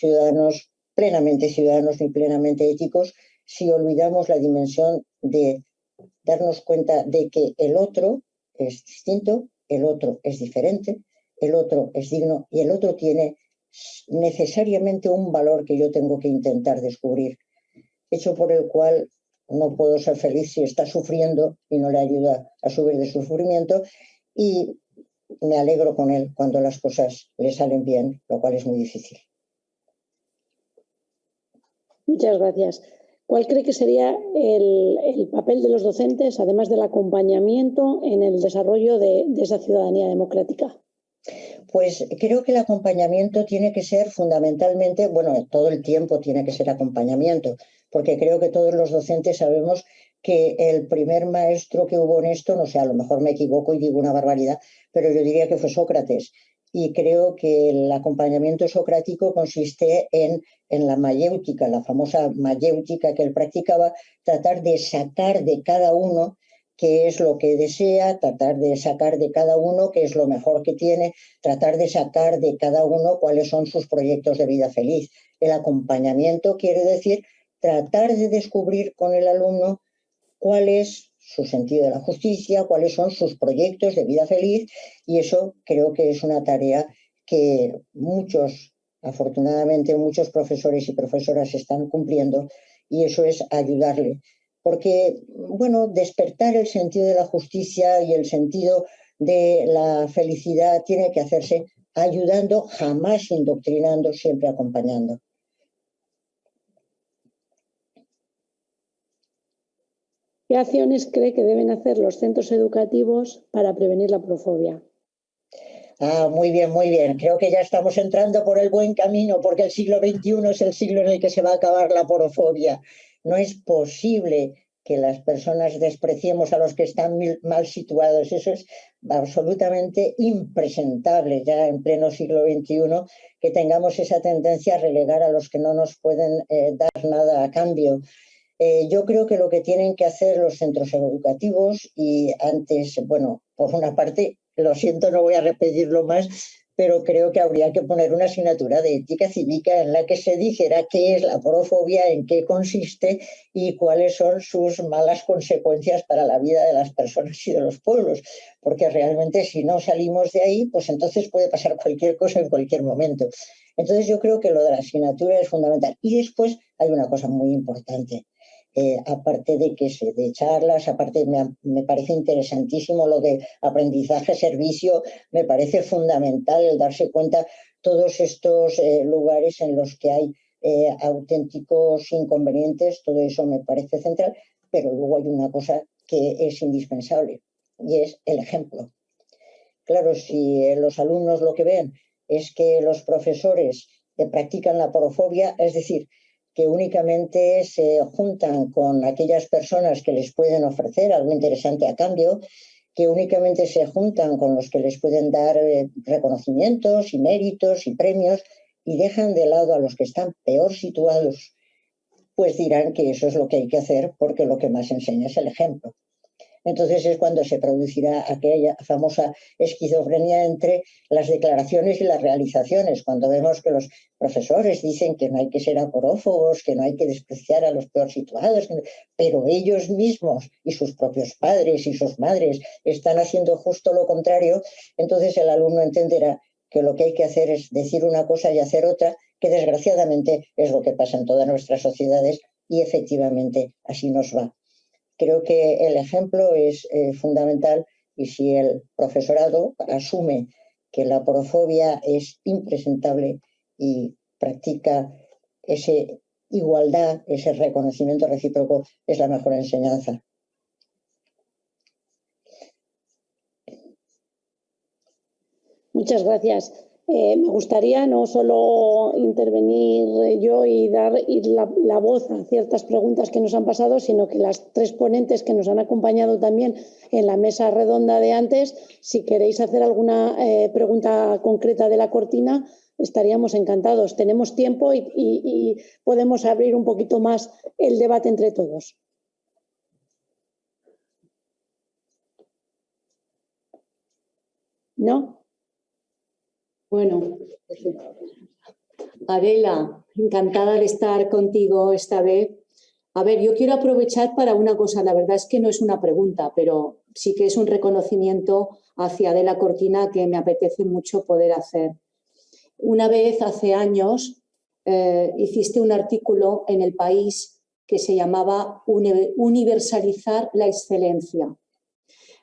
plenamente ciudadanos ni plenamente éticos si olvidamos la dimensión de darnos cuenta de que el otro es distinto, el otro es diferente, el otro es digno y el otro tiene necesariamente un valor que yo tengo que intentar descubrir, hecho por el cual no puedo ser feliz si está sufriendo y no le ayuda a subir de su sufrimiento, y me alegro con él cuando las cosas le salen bien, lo cual es muy difícil. Muchas gracias. ¿Cuál cree que sería el papel de los docentes, además del acompañamiento, en el desarrollo de esa ciudadanía democrática? Pues creo que el acompañamiento tiene que ser fundamentalmente, bueno, todo el tiempo tiene que ser acompañamiento, porque creo que todos los docentes sabemos que el primer maestro que hubo en esto, no sé, a lo mejor me equivoco y digo una barbaridad, pero yo diría que fue Sócrates. Y creo que el acompañamiento socrático consiste en la mayéutica, la famosa mayéutica que él practicaba, tratar de sacar de cada uno qué es lo que desea, tratar de sacar de cada uno qué es lo mejor que tiene, tratar de sacar de cada uno cuáles son sus proyectos de vida feliz. El acompañamiento quiere decir tratar de descubrir con el alumno cuál es su sentido de la justicia, cuáles son sus proyectos de vida feliz, y eso creo que es una tarea que afortunadamente muchos profesores y profesoras están cumpliendo, y eso es ayudarle. Porque, bueno, despertar el sentido de la justicia y el sentido de la felicidad tiene que hacerse ayudando, jamás indoctrinando, siempre acompañando. ¿Qué acciones cree que deben hacer los centros educativos para prevenir la porofobia? Muy bien, muy bien. Creo que ya estamos entrando por el buen camino, porque el siglo XXI es el siglo en el que se va a acabar la porofobia. No es posible que las personas despreciemos a los que están mal situados. Eso es absolutamente impresentable ya en pleno siglo XXI, que tengamos esa tendencia a relegar a los que no nos pueden dar nada a cambio. Yo creo que lo que tienen que hacer los centros educativos, y antes, bueno, por una parte, lo siento, no voy a repetirlo más, pero creo que habría que poner una asignatura de ética cívica en la que se dijera qué es la porofobia, en qué consiste y cuáles son sus malas consecuencias para la vida de las personas y de los pueblos. Porque realmente si no salimos de ahí, pues entonces puede pasar cualquier cosa en cualquier momento. Entonces yo creo que lo de la asignatura es fundamental. Y después hay una cosa muy importante. Aparte de charlas, aparte me parece interesantísimo lo de aprendizaje-servicio, me parece fundamental el darse cuenta todos estos lugares en los que hay auténticos inconvenientes, todo eso me parece central, pero luego hay una cosa que es indispensable y es el ejemplo. Claro, si los alumnos lo que ven es que los profesores practican la porofobia, es decir, que únicamente se juntan con aquellas personas que les pueden ofrecer algo interesante a cambio, que únicamente se juntan con los que les pueden dar reconocimientos y méritos y premios y dejan de lado a los que están peor situados, pues dirán que eso es lo que hay que hacer porque lo que más enseña es el ejemplo. Entonces es cuando se producirá aquella famosa esquizofrenia entre las declaraciones y las realizaciones, cuando vemos que los profesores dicen que no hay que ser aporófobos, que no hay que despreciar a los peor situados, pero ellos mismos y sus propios padres y sus madres están haciendo justo lo contrario, entonces el alumno entenderá que lo que hay que hacer es decir una cosa y hacer otra, que desgraciadamente es lo que pasa en todas nuestras sociedades y efectivamente así nos va. Creo que el ejemplo es fundamental y si el profesorado asume que la porofobia es impresentable y practica esa igualdad, ese reconocimiento recíproco, es la mejor enseñanza. Muchas gracias. Me gustaría no solo intervenir yo y dar la voz a ciertas preguntas que nos han pasado, sino que las tres ponentes que nos han acompañado también en la mesa redonda de antes, si queréis hacer alguna pregunta concreta de la cortina, estaríamos encantados. Tenemos tiempo y podemos abrir un poquito más el debate entre todos. ¿No? Bueno, Adela, encantada de estar contigo esta vez. A ver, yo quiero aprovechar para una cosa, la verdad es que no es una pregunta, pero sí que es un reconocimiento hacia Adela Cortina que me apetece mucho poder hacer. Una vez, hace años, hiciste un artículo en El País que se llamaba Universalizar la excelencia.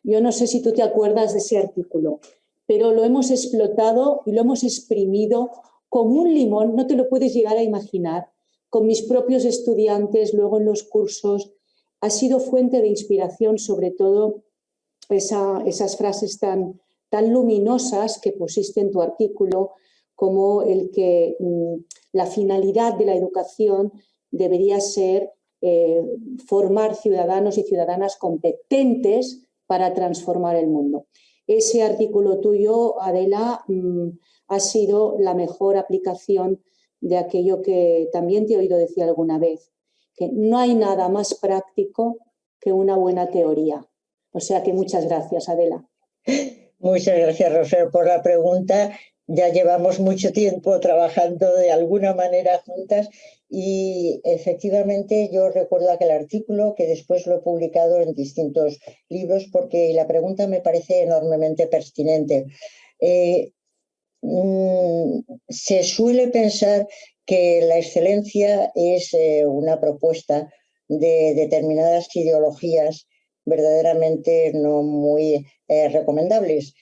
Yo no sé si tú te acuerdas de ese artículo, pero lo hemos explotado y lo hemos exprimido como un limón, no te lo puedes llegar a imaginar, con mis propios estudiantes, luego en los cursos. Ha sido fuente de inspiración, sobre todo esas frases tan luminosas que pusiste en tu artículo, como el que la finalidad de la educación debería ser formar ciudadanos y ciudadanas competentes para transformar el mundo. Ese artículo tuyo, Adela, ha sido la mejor aplicación de aquello que también te he oído decir alguna vez, que no hay nada más práctico que una buena teoría. O sea que muchas gracias, Adela. Muchas gracias, Roser, por la pregunta. Ya llevamos mucho tiempo trabajando de alguna manera juntas y efectivamente yo recuerdo aquel artículo que después lo he publicado en distintos libros porque la pregunta me parece enormemente pertinente. Se suele pensar que la excelencia es una propuesta de determinadas ideologías verdaderamente no muy recomendables.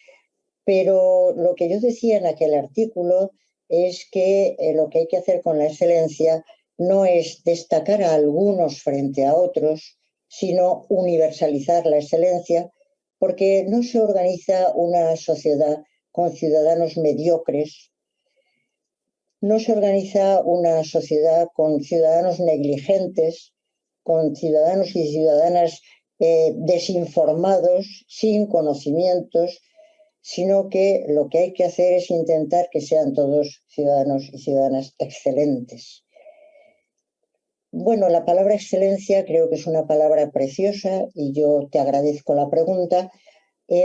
Pero lo que yo decía en aquel artículo es que lo que hay que hacer con la excelencia no es destacar a algunos frente a otros, sino universalizar la excelencia, porque no se organiza una sociedad con ciudadanos mediocres, no se organiza una sociedad con ciudadanos negligentes, con ciudadanos y ciudadanas desinformados, sin conocimientos, sino que lo que hay que hacer es intentar que sean todos ciudadanos y ciudadanas excelentes. Bueno, la palabra excelencia creo que es una palabra preciosa y yo te agradezco la pregunta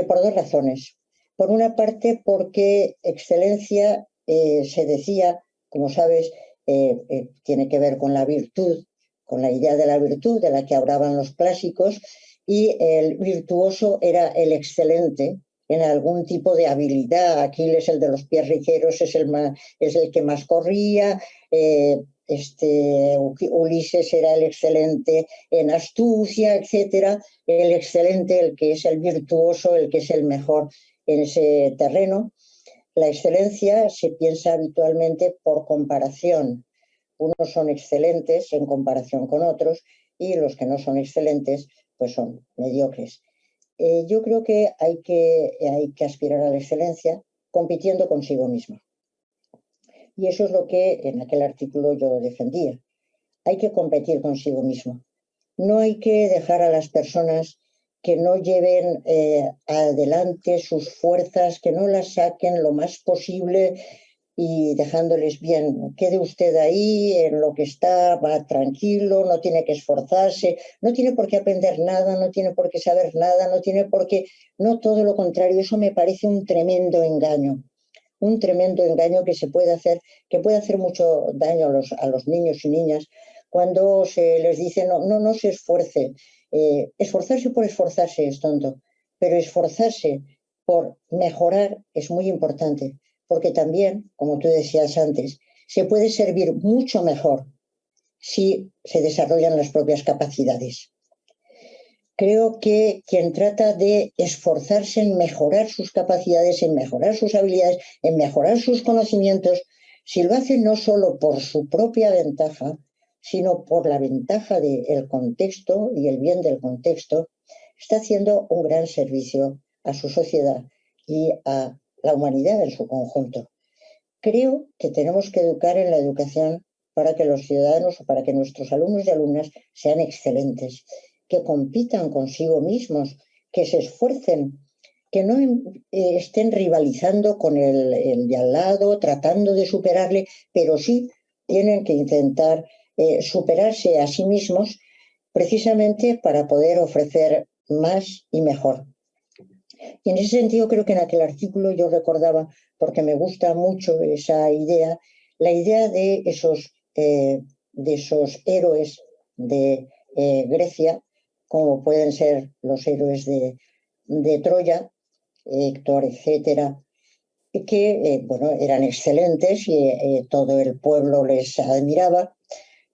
por dos razones. Por una parte, porque excelencia se decía, como sabes, tiene que ver con la virtud, con la idea de la virtud de la que hablaban los clásicos, y el virtuoso era el excelente en algún tipo de habilidad. Aquiles, el de los pies ligeros, es el que más corría. Ulises era el excelente en astucia, etcétera. El excelente, el que es el virtuoso, el que es el mejor en ese terreno. La excelencia se piensa habitualmente por comparación. Unos son excelentes en comparación con otros y los que no son excelentes pues son mediocres. Yo creo que hay que aspirar a la excelencia compitiendo consigo mismo. Y eso es lo que en aquel artículo yo defendía. Hay que competir consigo mismo. No hay que dejar a las personas que no lleven adelante sus fuerzas, que no las saquen lo más posible y dejándoles bien, quede usted ahí en lo que está, va tranquilo, no tiene que esforzarse, no tiene por qué aprender nada, no tiene por qué saber nada, no tiene por qué, no, todo lo contrario. Eso me parece un tremendo engaño que se puede hacer, que puede hacer mucho daño a los niños y niñas cuando se les dice no se esfuerce. Esforzarse por esforzarse es tonto, pero esforzarse por mejorar es muy importante, porque también, como tú decías antes, se puede servir mucho mejor si se desarrollan las propias capacidades. Creo que quien trata de esforzarse en mejorar sus capacidades, en mejorar sus habilidades, en mejorar sus conocimientos, si lo hace no solo por su propia ventaja, sino por la ventaja del contexto y el bien del contexto, está haciendo un gran servicio a su sociedad y a la humanidad en su conjunto. Creo que tenemos que educar en la educación para que los ciudadanos o para que nuestros alumnos y alumnas sean excelentes, que compitan consigo mismos, que se esfuercen, que no estén rivalizando con el de al lado, tratando de superarle, pero sí tienen que intentar superarse a sí mismos precisamente para poder ofrecer más y mejor. Y en ese sentido creo que en aquel artículo yo recordaba, porque me gusta mucho esa idea, la idea de esos héroes de Grecia, como pueden ser los héroes de Troya, Héctor, etcétera, que bueno, eran excelentes y todo el pueblo les admiraba,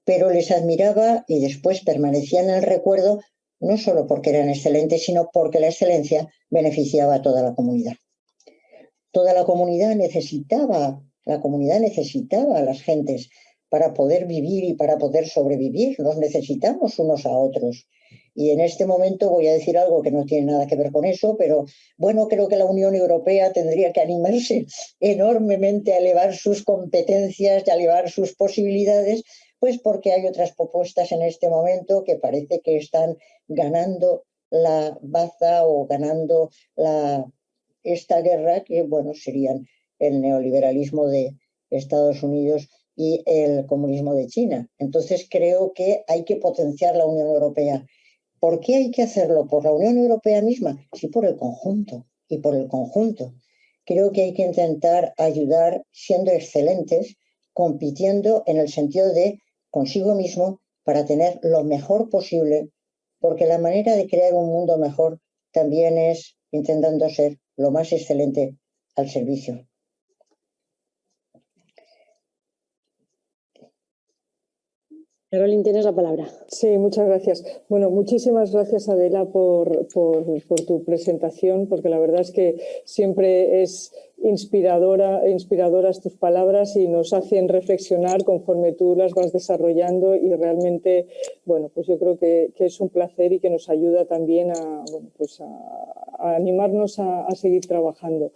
pero les admiraba y después permanecían en el recuerdo no solo porque eran excelentes, sino porque la excelencia beneficiaba a toda la comunidad. Toda la comunidad necesitaba a las gentes para poder vivir y para poder sobrevivir. Nos necesitamos unos a otros. Y en este momento voy a decir algo que no tiene nada que ver con eso, pero bueno, creo que la Unión Europea tendría que animarse enormemente a elevar sus competencias y a elevar sus posibilidades, pues porque hay otras propuestas en este momento que parece que están ganando la baza o ganando esta guerra, que bueno, serían el neoliberalismo de Estados Unidos y el comunismo de China. Entonces creo que hay que potenciar la Unión Europea. ¿Por qué hay que hacerlo? ¿Por la Unión Europea misma? Sí, por el conjunto y por el conjunto. Creo que hay que intentar ayudar siendo excelentes, compitiendo en el sentido de consigo mismo para tener lo mejor posible, porque la manera de crear un mundo mejor también es intentando ser lo más excelente al servicio. Carolina, tienes la palabra. Sí, muchas gracias. Bueno, muchísimas gracias, Adela, por tu presentación, porque la verdad es que siempre es inspiradoras tus palabras y nos hacen reflexionar conforme tú las vas desarrollando y realmente, bueno, pues yo creo que es un placer y que nos ayuda también a animarnos a seguir trabajando.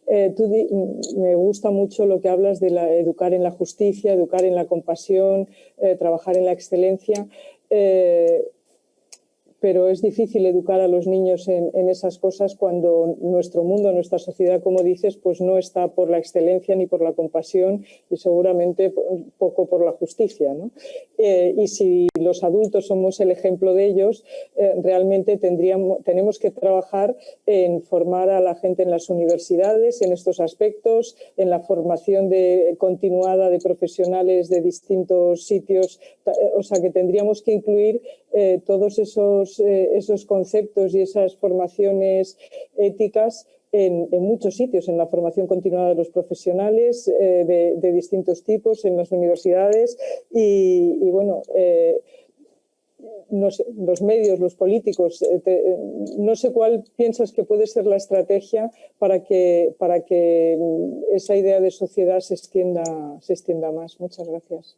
Me gusta mucho lo que hablas de educar en la justicia, educar en la compasión, trabajar en la excelencia. pero es difícil educar a los niños en esas cosas cuando nuestro mundo, nuestra sociedad, como dices, pues no está por la excelencia ni por la compasión y seguramente poco por la justicia, ¿no? Y si los adultos somos el ejemplo de ellos, realmente tenemos que trabajar en formar a la gente en las universidades, en estos aspectos, en la formación continuada de profesionales de distintos sitios, o sea que tendríamos que incluir todos esos conceptos y esas formaciones éticas en muchos sitios, en la formación continuada de los profesionales de distintos tipos, en las universidades y bueno, no sé, los medios, los políticos, no sé cuál piensas que puede ser la estrategia para que esa idea de sociedad se extienda más. Muchas gracias.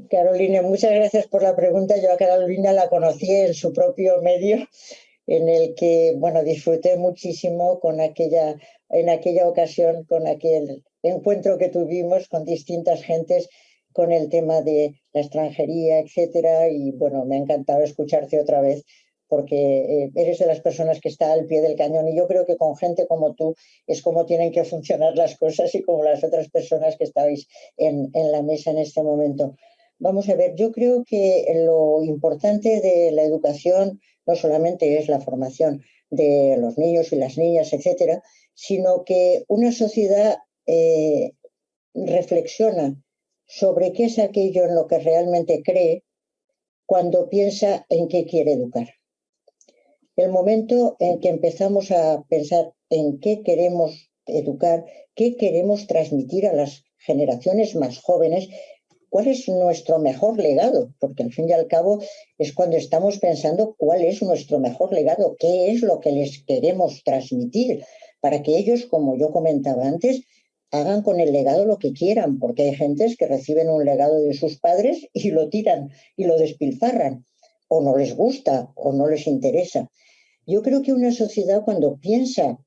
Carolina, muchas gracias por la pregunta. Yo a Carolina la conocí en su propio medio, en el que, bueno, disfruté muchísimo en aquella ocasión, con aquel encuentro que tuvimos con distintas gentes con el tema de la extranjería, etcétera. Y bueno, me ha encantado escucharte otra vez porque eres de las personas que está al pie del cañón y yo creo que con gente como tú es como tienen que funcionar las cosas y como las otras personas que estáis en la mesa en este momento. Vamos a ver, yo creo que lo importante de la educación no solamente es la formación de los niños y las niñas, etcétera, sino que una sociedad reflexiona sobre qué es aquello en lo que realmente cree cuando piensa en qué quiere educar. El momento en que empezamos a pensar en qué queremos educar, qué queremos transmitir a las generaciones más jóvenes, cuál es nuestro mejor legado, porque al fin y al cabo es cuando estamos pensando cuál es nuestro mejor legado, qué es lo que les queremos transmitir, para que ellos, como yo comentaba antes, hagan con el legado lo que quieran, porque hay gentes que reciben un legado de sus padres y lo tiran y lo despilfarran, o no les gusta o no les interesa. Yo creo que una sociedad cuando piensa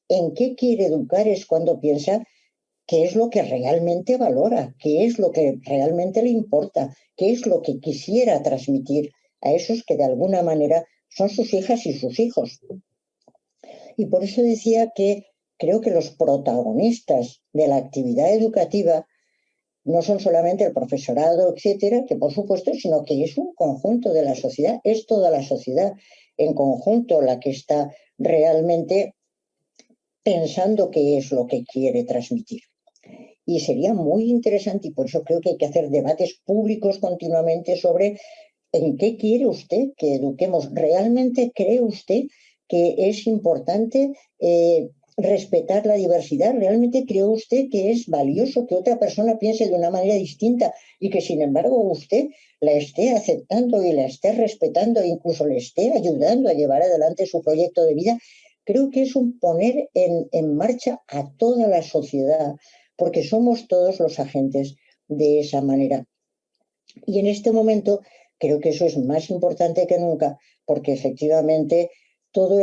en qué quiere educar es cuando piensa qué es lo que realmente valora, qué es lo que realmente le importa, qué es lo que quisiera transmitir a esos que de alguna manera son sus hijas y sus hijos. Y por eso decía que creo que los protagonistas de la actividad educativa no son solamente el profesorado, etcétera, que por supuesto, sino que es un conjunto de la sociedad, es toda la sociedad en conjunto la que está realmente pensando qué es lo que quiere transmitir. Y sería muy interesante, y por eso creo que hay que hacer debates públicos continuamente sobre en qué quiere usted que eduquemos. ¿Realmente cree usted que es importante respetar la diversidad? ¿Realmente cree usted que es valioso que otra persona piense de una manera distinta y que sin embargo usted la esté aceptando y la esté respetando e incluso le esté ayudando a llevar adelante su proyecto de vida? Creo que es un poner en marcha a toda la sociedad, porque somos todos los agentes de esa manera. Y en este momento creo que eso es más importante que nunca, porque efectivamente toda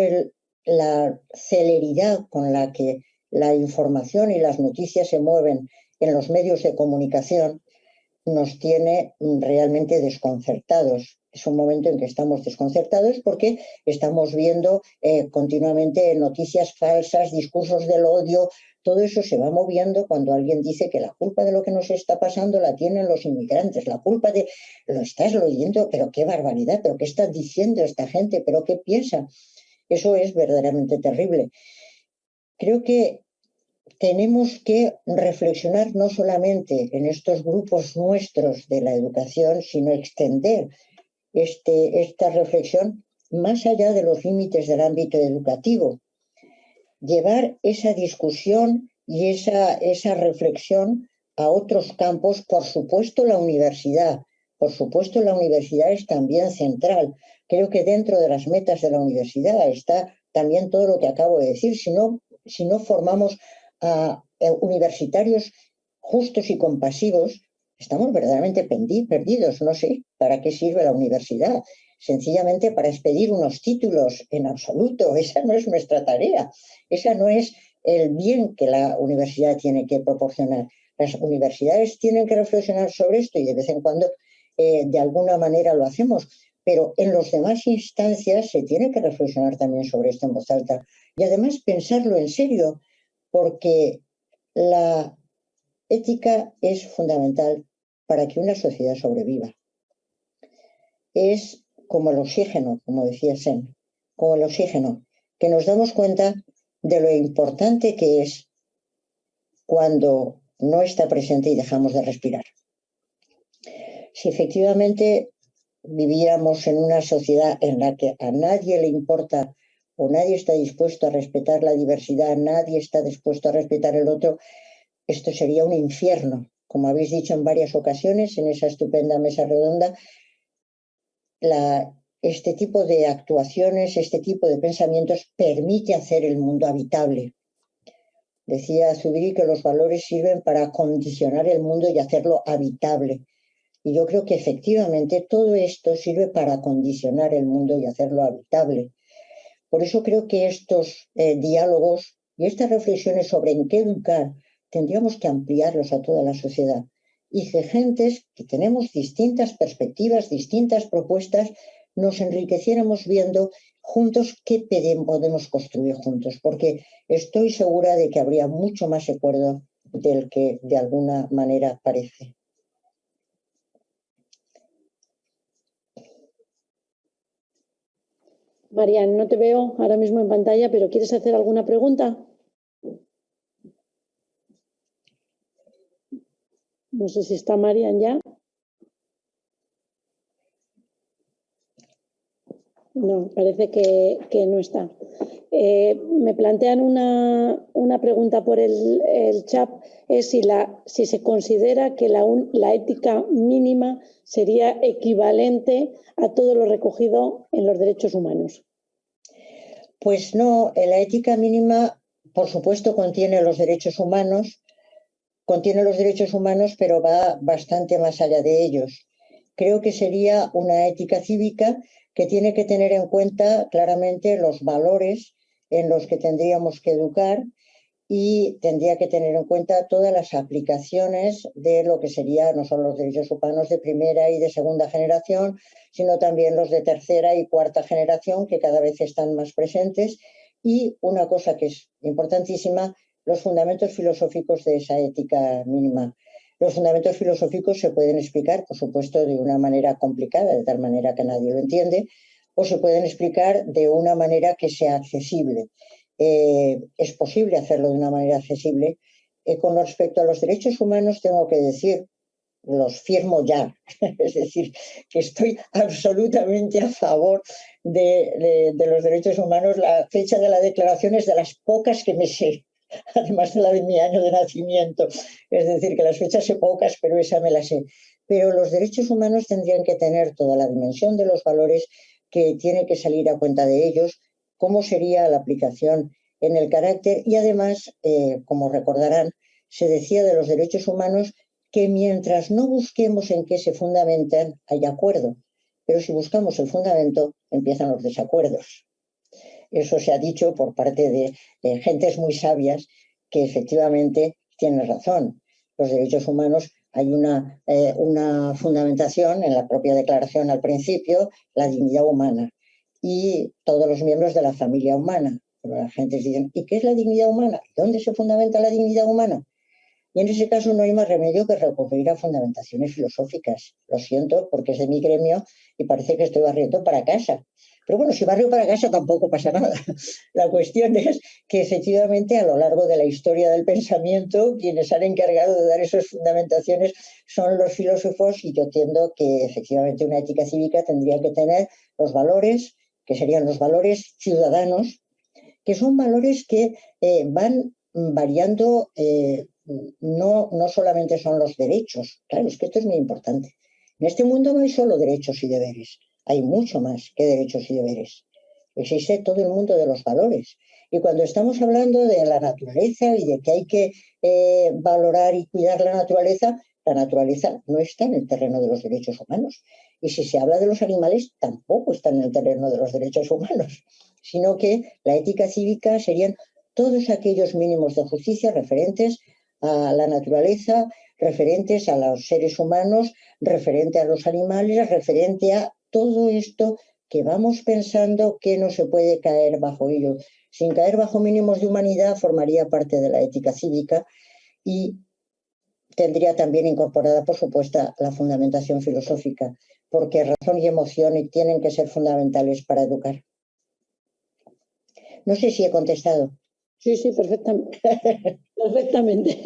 la celeridad con la que la información y las noticias se mueven en los medios de comunicación nos tiene realmente desconcertados. Es un momento en que estamos desconcertados porque estamos viendo continuamente noticias falsas, discursos del odio. Todo eso se va moviendo cuando alguien dice que la culpa de lo que nos está pasando la tienen los inmigrantes, la culpa de... Lo estás leyendo, pero qué barbaridad, pero qué está diciendo esta gente, pero qué piensa. Eso es verdaderamente terrible. Creo que tenemos que reflexionar no solamente en estos grupos nuestros de la educación, sino extender esta reflexión más allá de los límites del ámbito educativo. Llevar esa discusión y esa reflexión a otros campos, por supuesto la universidad. Por supuesto la universidad es también central. Creo que dentro de las metas de la universidad está también todo lo que acabo de decir. Si no formamos a universitarios justos y compasivos, estamos verdaderamente perdidos. No sé para qué sirve la universidad. Sencillamente para expedir unos títulos, en absoluto. Esa no es nuestra tarea. Esa no es el bien que la universidad tiene que proporcionar. Las universidades tienen que reflexionar sobre esto y de vez en cuando de alguna manera lo hacemos, pero en las demás instancias se tiene que reflexionar también sobre esto en voz alta y además pensarlo en serio, porque la ética es fundamental para que una sociedad sobreviva. Es como el oxígeno, como decía Sen, como el oxígeno, que nos damos cuenta de lo importante que es cuando no está presente y dejamos de respirar. Si efectivamente viviéramos en una sociedad en la que a nadie le importa o nadie está dispuesto a respetar la diversidad, nadie está dispuesto a respetar el otro, esto sería un infierno. Como habéis dicho en varias ocasiones en esa estupenda mesa redonda, este tipo de actuaciones, este tipo de pensamientos permite hacer el mundo habitable. Decía Zubiri que los valores sirven para condicionar el mundo y hacerlo habitable. Y yo creo que efectivamente todo esto sirve para condicionar el mundo y hacerlo habitable. Por eso creo que estos diálogos y estas reflexiones sobre en qué educar tendríamos que ampliarlos a toda la sociedad. Y que gentes que tenemos distintas perspectivas, distintas propuestas, nos enriqueciéramos viendo juntos qué podemos construir juntos, porque estoy segura de que habría mucho más acuerdo del que de alguna manera parece. Marian, no te veo ahora mismo en pantalla, pero ¿quieres hacer alguna pregunta? No sé si está Marian ya. No, parece que no está. Me plantean una pregunta por el chat, es si se considera que la ética mínima sería equivalente a todo lo recogido en los derechos humanos. Pues no, la ética mínima, por supuesto, contiene los derechos humanos, pero va bastante más allá de ellos. Creo que sería una ética cívica que tiene que tener en cuenta claramente los valores en los que tendríamos que educar y tendría que tener en cuenta todas las aplicaciones de lo que sería no solo los derechos humanos de primera y de segunda generación, sino también los de tercera y cuarta generación, que cada vez están más presentes. Y una cosa que es importantísima, los fundamentos filosóficos de esa ética mínima. Los fundamentos filosóficos se pueden explicar, por supuesto, de una manera complicada, de tal manera que nadie lo entiende, o se pueden explicar de una manera que sea accesible. Es posible hacerlo de una manera accesible. Con respecto a los derechos humanos, tengo que decir, los firmo ya. Es decir, que estoy absolutamente a favor de los derechos humanos. La fecha de la declaración es de las pocas que me sé, además de la de mi año de nacimiento. Es decir, que las fechas sé pocas, pero esa me la sé. Pero los derechos humanos tendrían que tener toda la dimensión de los valores que tiene que salir a cuenta de ellos, cómo sería la aplicación en el carácter y además, como recordarán, se decía de los derechos humanos que mientras no busquemos en qué se fundamentan, hay acuerdo. Pero si buscamos el fundamento, empiezan los desacuerdos. Eso se ha dicho por parte de gentes muy sabias que efectivamente tienen razón. Los derechos humanos, hay una fundamentación en la propia declaración al principio, la dignidad humana y todos los miembros de la familia humana. Pero la gente dice, ¿y qué es la dignidad humana? ¿Dónde se fundamenta la dignidad humana? Y en ese caso no hay más remedio que recurrir a fundamentaciones filosóficas. Lo siento, porque es de mi gremio y parece que estoy barriendo para casa. Pero bueno, si barrio para casa tampoco pasa nada. La cuestión es que efectivamente a lo largo de la historia del pensamiento quienes han encargado de dar esas fundamentaciones son los filósofos y yo entiendo que efectivamente una ética cívica tendría que tener los valores, que serían los valores ciudadanos, que son valores que van variando. No solamente son los derechos, claro, es que esto es muy importante. En este mundo no hay solo derechos y deberes, hay mucho más que derechos y deberes. Existe todo el mundo de los valores. Y cuando estamos hablando de la naturaleza y de que hay que valorar y cuidar la naturaleza no está en el terreno de los derechos humanos. Y si se habla de los animales, tampoco está en el terreno de los derechos humanos, sino que la ética cívica serían todos aquellos mínimos de justicia referentes a la naturaleza, referentes a los seres humanos, referente a los animales, referente a todo esto que vamos pensando que no se puede caer bajo ello. Sin caer bajo mínimos de humanidad formaría parte de la ética cívica y tendría también incorporada, por supuesto, la fundamentación filosófica, porque razón y emoción tienen que ser fundamentales para educar. No sé si he contestado. Sí, perfectamente. Perfectamente.